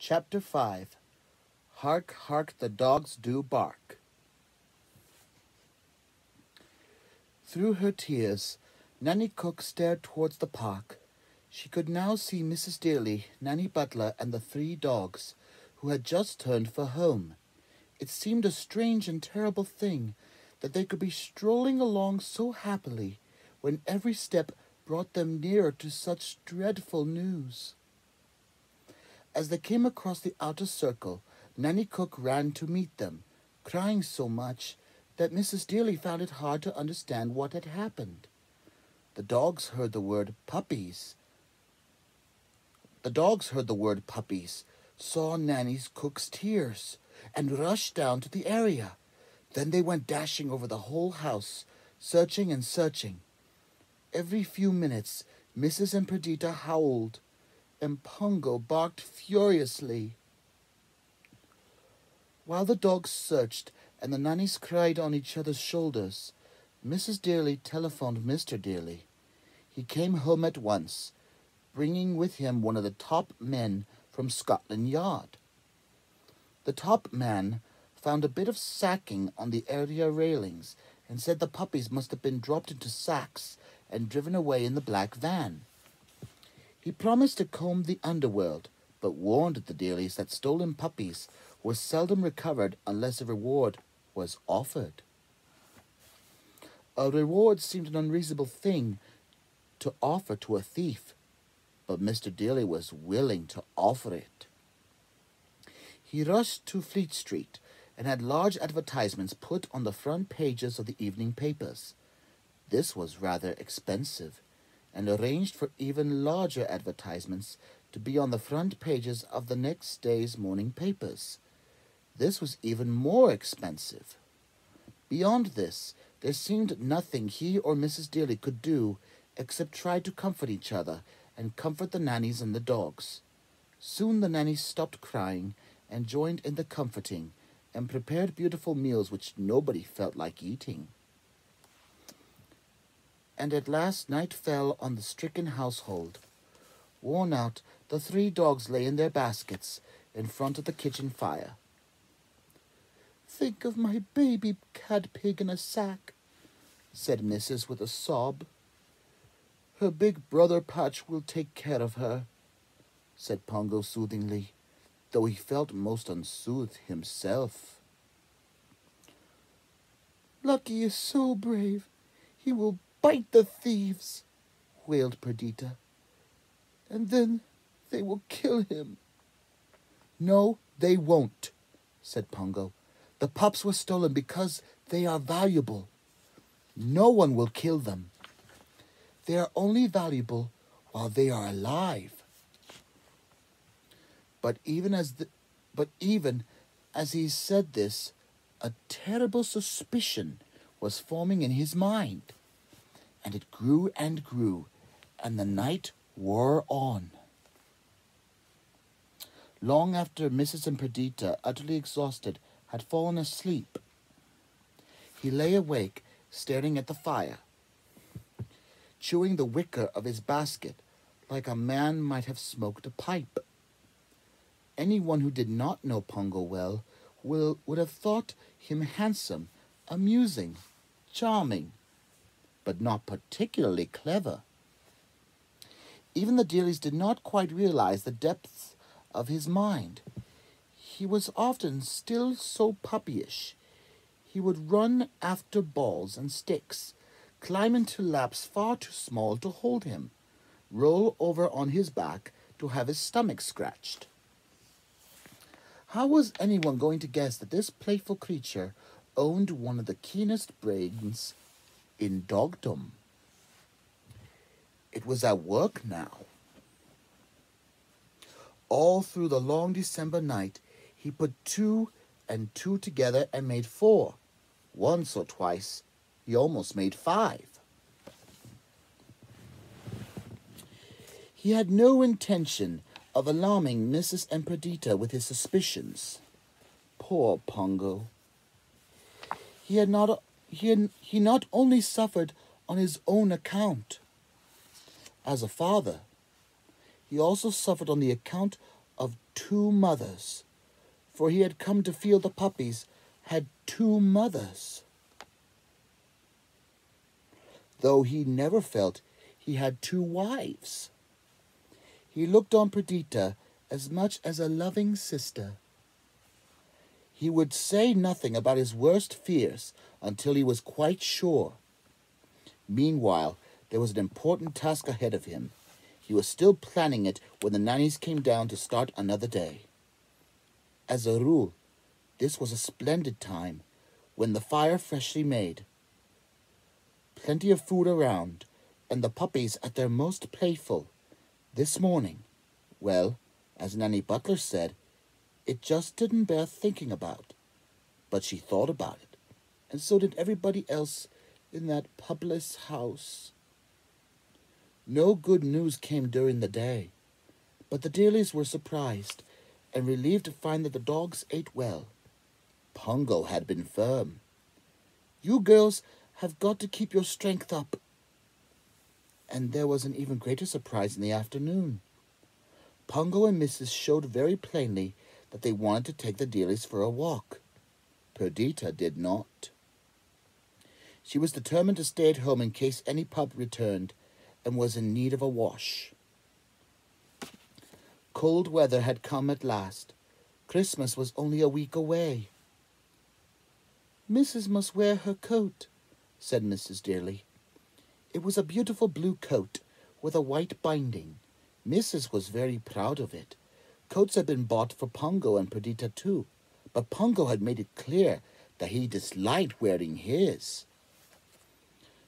Chapter 5. Hark, hark, the dogs do bark. Through her tears, Nanny Cook stared towards the park. She could now see Mrs. Dearly, Nanny Butler, and the 3 dogs, who had just turned for home. It seemed a strange and terrible thing that they could be strolling along so happily when every step brought them nearer to such dreadful news. As they came across the outer circle, Nanny Cook ran to meet them, crying so much that Mrs. Dearly found it hard to understand what had happened. The dogs heard the word puppies. Saw Nanny Cook's tears, and rushed down to the area. Then they went dashing over the whole house, searching and searching. Every few minutes, Mrs. and Perdita howled, and Pongo barked furiously. While the dogs searched and the nannies cried on each other's shoulders, Mrs. Dearly telephoned Mr. Dearly. He came home at once, bringing with him one of the top men from Scotland Yard. The top man found a bit of sacking on the area railings and said the puppies must have been dropped into sacks and driven away in the black van. He promised to comb the underworld, but warned the Dearlys that stolen puppies were seldom recovered unless a reward was offered. A reward seemed an unreasonable thing to offer to a thief, but Mr. Dearly was willing to offer it. He rushed to Fleet Street and had large advertisements put on the front pages of the evening papers. This was rather expensive, and arranged for even larger advertisements to be on the front pages of the next day's morning papers. This was even more expensive. Beyond this, there seemed nothing he or Mrs. Dearly could do except try to comfort each other and comfort the nannies and the dogs. Soon the nannies stopped crying and joined in the comforting, and prepared beautiful meals which nobody felt like eating. And at last night fell on the stricken household. Worn out, the 3 dogs lay in their baskets in front of the kitchen fire. "Think of my baby cad-pig in a sack," said Mrs. with a sob. "Her big brother Patch will take care of her," said Pongo soothingly, though he felt most unsoothed himself. "Lucky is so brave, he will bite the thieves," wailed Perdita. "And then they will kill him." "No, they won't," said Pongo. "The pups were stolen because they are valuable. No one will kill them. They are only valuable while they are alive." But even as he said this, a terrible suspicion was forming in his mind, and it grew and grew, and the night wore on. Long after Mrs. and Perdita, utterly exhausted, had fallen asleep, he lay awake, staring at the fire, chewing the wicker of his basket like a man might have smoked a pipe. Anyone who did not know Pongo well would have thought him handsome, amusing, charming, but not particularly clever. Even the Dearlys did not quite realize the depths of his mind. He was often still so puppyish. He would run after balls and sticks, climb into laps far too small to hold him, roll over on his back to have his stomach scratched. How was anyone going to guess that this playful creature owned one of the keenest brains in dogdom? It was at work now. All through the long December night, he put 2 and 2 together and made 4. Once or twice, he almost made 5. He had no intention of alarming Mrs. and Perdita with his suspicions. Poor Pongo. He not only suffered on his own account. As a father, he also suffered on the account of two mothers, for he had come to feel the puppies had two mothers, though he never felt he had two wives. He looked on Perdita as much as a loving sister. He would say nothing about his worst fears until he was quite sure. Meanwhile, there was an important task ahead of him. He was still planning it when the nannies came down to start another day. As a rule, this was a splendid time, when the fire freshly made, plenty of food around, and the puppies at their most playful. This morning, well, as Nanny Butler said, it just didn't bear thinking about. But she thought about it, and so did everybody else in that publess house. No good news came during the day, but the Dearlys were surprised and relieved to find that the dogs ate well. Pongo had been firm. "You girls have got to keep your strength up." And there was an even greater surprise in the afternoon. Pongo and Mrs. showed very plainly that they wanted to take the Dearlys for a walk. Perdita did not. She was determined to stay at home in case any pup returned and was in need of a wash. Cold weather had come at last. Christmas was only a week away. "Mrs. must wear her coat," said Mrs. Dearly. It was a beautiful blue coat with a white binding. Mrs. was very proud of it. Coats had been bought for Pongo and Perdita too, but Pongo had made it clear that he disliked wearing his.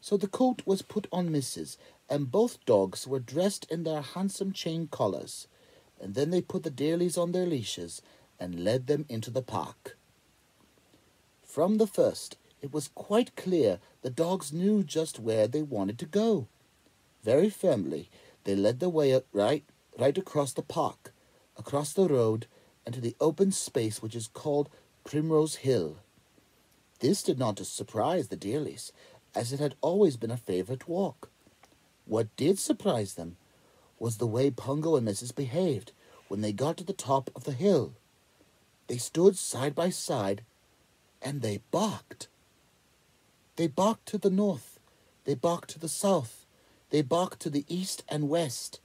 So the coat was put on Mrs., and both dogs were dressed in their handsome chain collars, and then they put the Dearlys on their leashes and led them into the park. From the first, it was quite clear the dogs knew just where they wanted to go. Very firmly, they led the way right across the park, across the road, and to the open space which is called Primrose Hill. This did not surprise the Dearlys, as it had always been a favourite walk. What did surprise them was the way Pongo and Mrs. behaved when they got to the top of the hill. They stood side by side, and they barked. They barked to the north, they barked to the south, they barked to the east and west,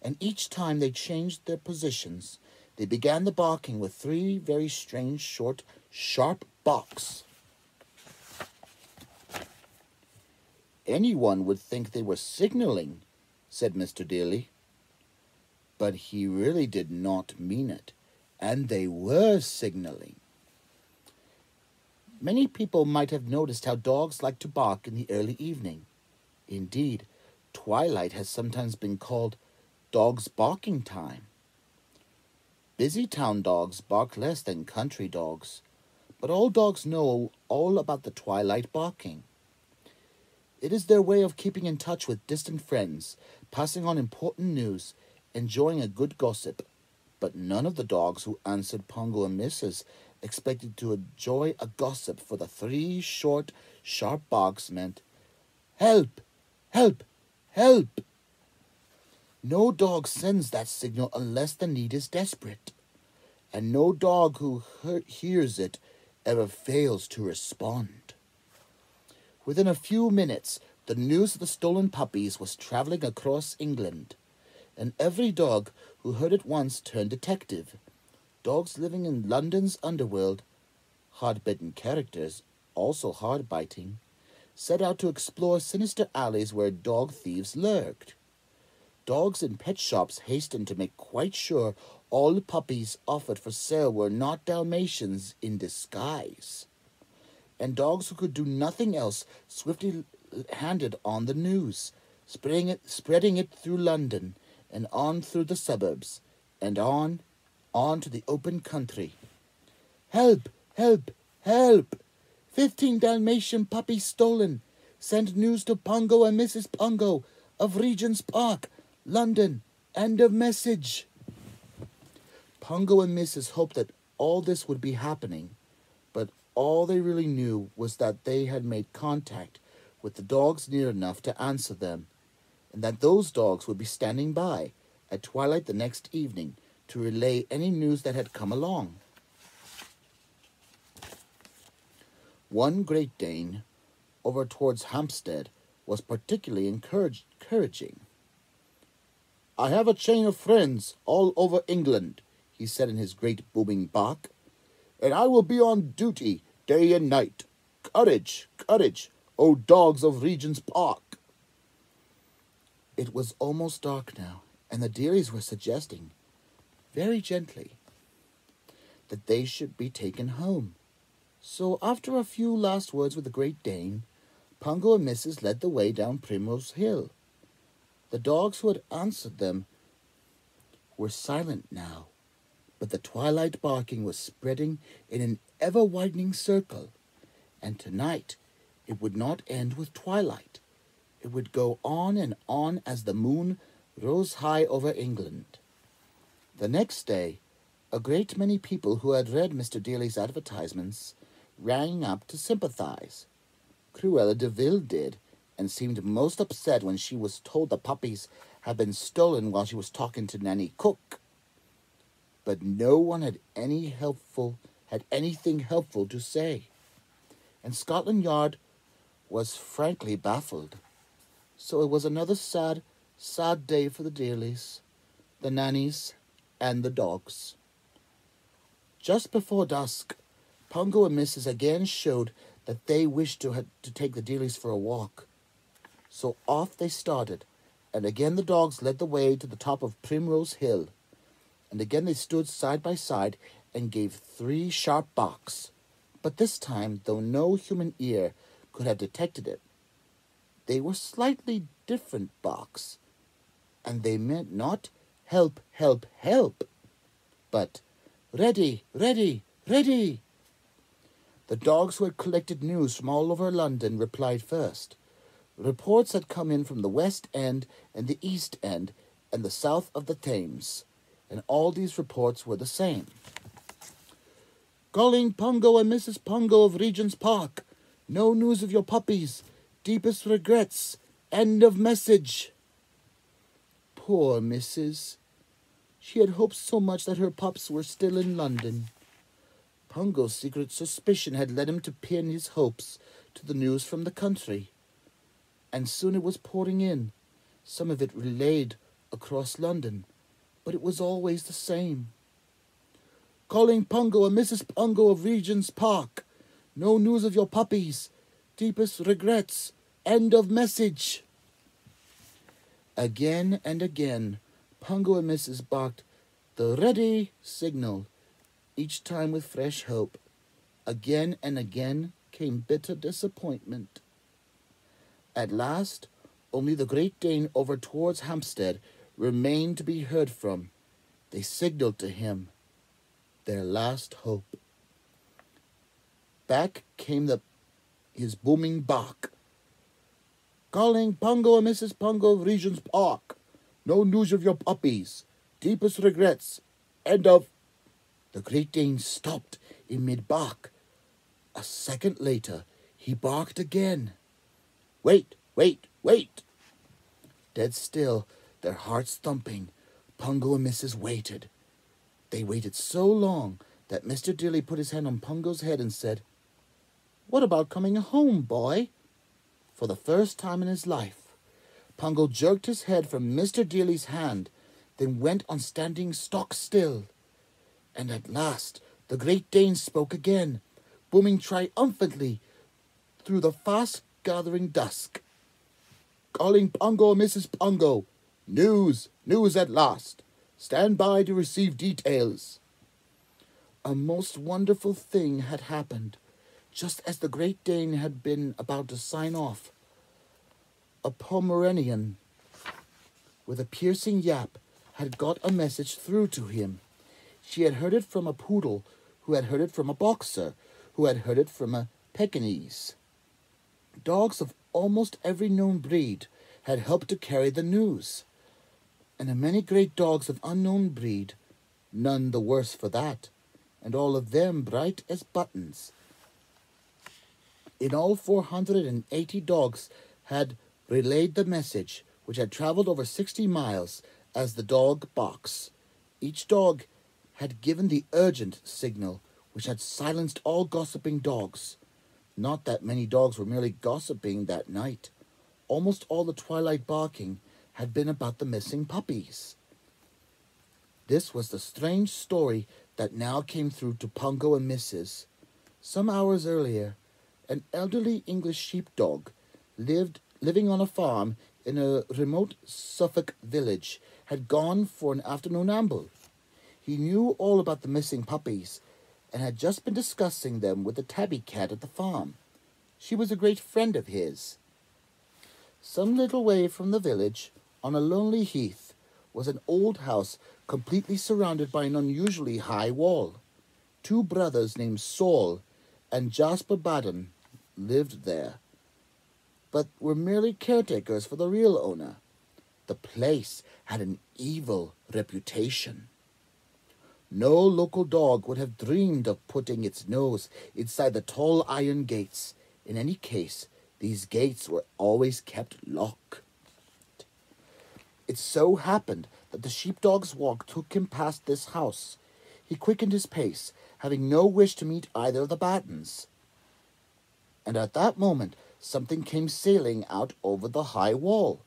and each time they changed their positions, they began the barking with three very strange, short, sharp barks. "Anyone would think they were signaling," said Mr. Dearly. But he really did not mean it, and they were signaling. Many people might have noticed how dogs like to bark in the early evening. Indeed, twilight has sometimes been called dogs' barking time. Busy town dogs bark less than country dogs, but all dogs know all about the twilight barking. It is their way of keeping in touch with distant friends, passing on important news, enjoying a good gossip. But none of the dogs who answered Pongo and Mrs. expected to enjoy a gossip, for the three short, sharp barks meant, "Help! Help! Help!" No dog sends that signal unless the need is desperate, and no dog who hears it ever fails to respond. Within a few minutes, the news of the stolen puppies was travelling across England, and every dog who heard it once turned detective. Dogs living in London's underworld, hard-bitten characters, also hard-biting, set out to explore sinister alleys where dog thieves lurked. Dogs in pet shops hastened to make quite sure all the puppies offered for sale were not Dalmatians in disguise. And dogs who could do nothing else swiftly handed on the news, spreading it through London, and on through the suburbs, and on to the open country. "Help! Help! Help! 15 Dalmatian puppies stolen. Send news to Pongo and Mrs. Pongo of Regent's Park, London. End of message." Pongo and Mrs. hoped that all this would be happening, but all they really knew was that they had made contact with the dogs near enough to answer them, and that those dogs would be standing by at twilight the next evening to relay any news that had come along. One Great Dane over towards Hampstead was particularly encouraging. "I have a chain of friends all over England," he said in his great booming bark, "and I will be on duty day and night. Courage, courage, O dogs of Regent's Park." It was almost dark now, and the dearies were suggesting, very gently, that they should be taken home. So after a few last words with the Great Dane, Pungo and Mrs. led the way down Primrose Hill. The dogs who had answered them were silent now, but the twilight barking was spreading in an ever-widening circle, and tonight it would not end with twilight. It would go on and on as the moon rose high over England. The next day, a great many people who had read Mr. Daly's advertisements rang up to sympathize. Cruella de Vil did, and seemed most upset when she was told the puppies had been stolen while she was talking to Nanny Cook. But no one had anything helpful to say, and Scotland Yard was frankly baffled. So it was another sad, sad day for the Dailies, the nannies, and the dogs. Just before dusk, Pungo and Mrs. again showed that they wished to take the Dailies for a walk. So off they started, and again the dogs led the way to the top of Primrose Hill, and again they stood side by side and gave 3 sharp barks. But this time, though no human ear could have detected it, they were slightly different barks, and they meant not "help, help, help," but "ready, ready, ready." The dogs who had collected news from all over London replied first. Reports had come in from the West End and the East End and the south of the Thames, and all these reports were the same. "Calling Pungo and Mrs. Pungo of Regent's Park. No news of your puppies. Deepest regrets. End of message." Poor Mrs. She had hoped so much that her pups were still in London. Pungo's secret suspicion had led him to pin his hopes to the news from the country, and soon it was pouring in, some of it relayed across London, but it was always the same. "Calling Pungo and Mrs. Pungo of Regent's Park. No news of your puppies. Deepest regrets. End of message." Again and again, Pungo and Mrs. barked the "ready" signal, each time with fresh hope. Again and again came bitter disappointment. At last, only the Great Dane over towards Hampstead remained to be heard from. They signalled to him, their last hope. Back came his booming bark. "Calling Pungo and Mrs. Pungo of Regent's Park. No news of your puppies. Deepest regrets. End of..." The Great Dane stopped in mid-bark. A second later, he barked again. "Wait, wait, wait!" Dead still, their hearts thumping, Pungo and Mrs. waited. They waited so long that Mr. Dilly put his hand on Pungo's head and said, "What about coming home, boy?" For the first time in his life, Pungo jerked his head from Mr. Dilly's hand, then went on standing stock still. And at last the Great Dane spoke again, booming triumphantly through the fast-gathering dusk. "Calling Pungo and Mrs. Pungo. News, news at last. Stand by to receive details." A most wonderful thing had happened. Just as the Great Dane had been about to sign off, a Pomeranian with a piercing yap had got a message through to him. She had heard it from a poodle, who had heard it from a boxer, who had heard it from a Pekingese. Dogs of almost every known breed had helped to carry the news, and a many great dogs of unknown breed, none the worse for that, and all of them bright as buttons. In all 480 dogs had relayed the message, which had travelled over 60 miles, as the dog box. Each dog had given the urgent signal, which had silenced all gossiping dogs. Not that many dogs were merely gossiping that night. Almost all the twilight barking had been about the missing puppies. This was the strange story that now came through to Pongo and Mrs. Some hours earlier, an elderly English sheepdog living on a farm in a remote Suffolk village had gone for an afternoon amble. He knew all about the missing puppies and had just been discussing them with the tabby cat at the farm. She was a great friend of his. Some little way from the village, on a lonely heath, was an old house completely surrounded by an unusually high wall. Two brothers named Saul and Jasper Baden lived there, but were merely caretakers for the real owner. The place had an evil reputation. No local dog would have dreamed of putting its nose inside the tall iron gates. In any case, these gates were always kept locked. It so happened that the sheepdog's walk took him past this house. He quickened his pace, having no wish to meet either of the Battens. And at that moment, something came sailing out over the high wall.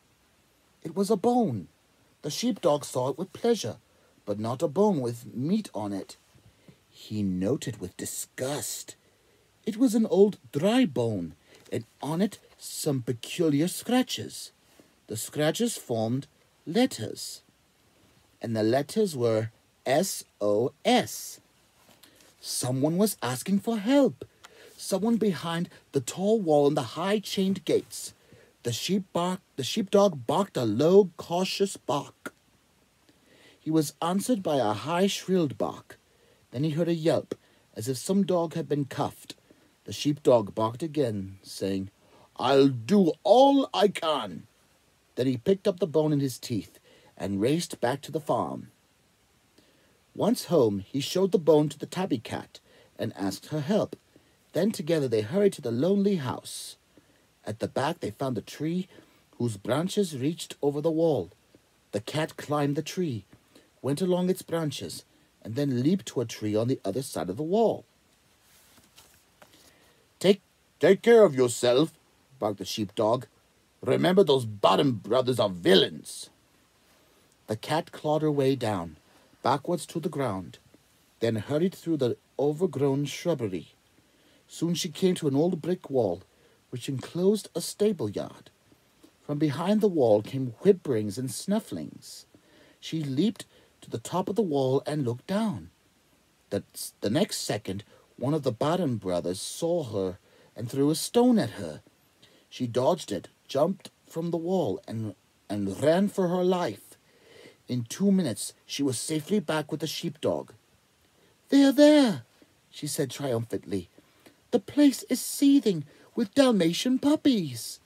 It was a bone. The sheepdog saw it with pleasure, but not a bone with meat on it. He noted with disgust. It was an old dry bone, and on it some peculiar scratches. The scratches formed letters, and the letters were SOS. Someone was asking for help. Someone behind the tall wall and the high chained gates. The sheepdog barked a low, cautious bark. He was answered by a high, shrilled bark. Then he heard a yelp, as if some dog had been cuffed. The sheepdog barked again, saying, "I'll do all I can." Then he picked up the bone in his teeth and raced back to the farm. Once home, he showed the bone to the tabby cat and asked her help. Then together they hurried to the lonely house. At the back they found a tree whose branches reached over the wall. The cat climbed the tree, went along its branches, and then leaped to a tree on the other side of the wall. Take care of yourself," barked the sheepdog. "Remember, those Baden brothers are villains." The cat clawed her way down, backwards to the ground, then hurried through the overgrown shrubbery. Soon she came to an old brick wall, which enclosed a stable yard. From behind the wall came whimperings and snufflings. She leaped to the top of the wall and looked down. The next second, one of the Baden brothers saw her and threw a stone at her. She dodged it, jumped from the wall, and ran for her life. In 2 minutes, she was safely back with the sheepdog. "They are there," she said triumphantly. "The place is seething with Dalmatian puppies."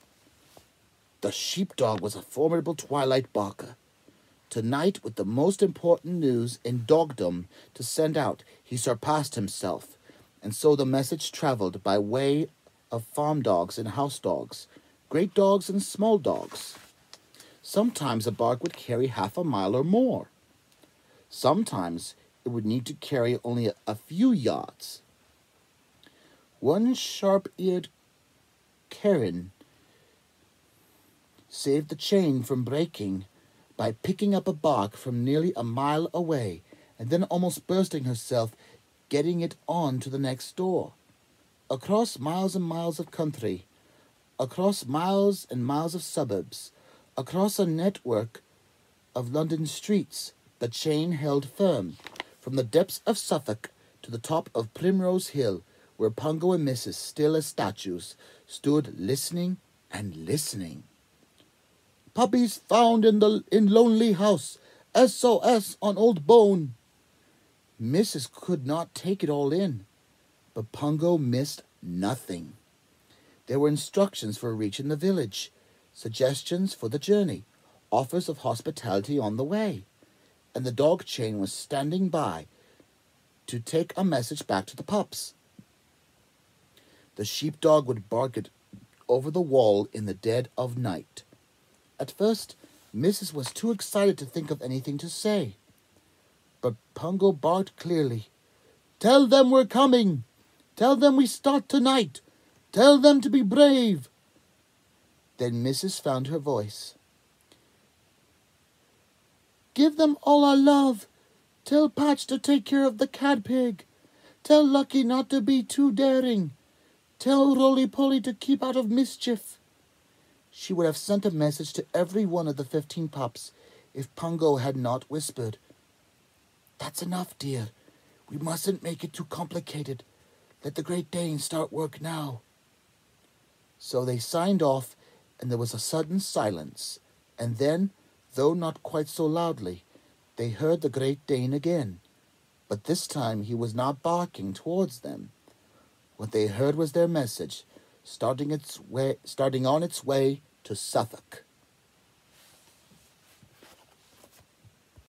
The sheepdog was a formidable twilight barker. Tonight, with the most important news in dogdom to send out, he surpassed himself, and so the message traveled by way of farm dogs and house dogs, great dogs and small dogs. Sometimes a bark would carry half a mile or more. Sometimes it would need to carry only a few yards. One sharp-eared Karen saved the chain from breaking by picking up a bark from nearly a mile away and then almost bursting herself getting it on to the next door. Across miles and miles of country, across miles and miles of suburbs, across a network of London streets, the chain held firm, from the depths of Suffolk to the top of Primrose Hill, where Pongo and Mrs., still as statues, stood listening and listening. "Puppies found in lonely house. SOS on old bone." Mrs. could not take it all in, but Pongo missed nothing. There were instructions for reaching the village, suggestions for the journey, offers of hospitality on the way, and the dog chain was standing by to take a message back to the pups. The sheepdog would bark it over the wall in the dead of night. At first, Mrs. was too excited to think of anything to say. but Pungo barked clearly. "Tell them we're coming! Tell them we start tonight! Tell them to be brave!" Then Mrs. found her voice. "Give them all our love. Tell Patch to take care of the Cadpig. Tell Lucky not to be too daring. Tell Roly-Poly to keep out of mischief." She would have sent a message to every one of the 15 pups if Pungo had not whispered, "That's enough, dear. We mustn't make it too complicated. Let the Great Dane start work now." So they signed off, and there was a sudden silence, and then, though not quite so loudly, they heard the Great Dane again. But this time he was not barking towards them. What they heard was their message, starting on its way to Suffolk.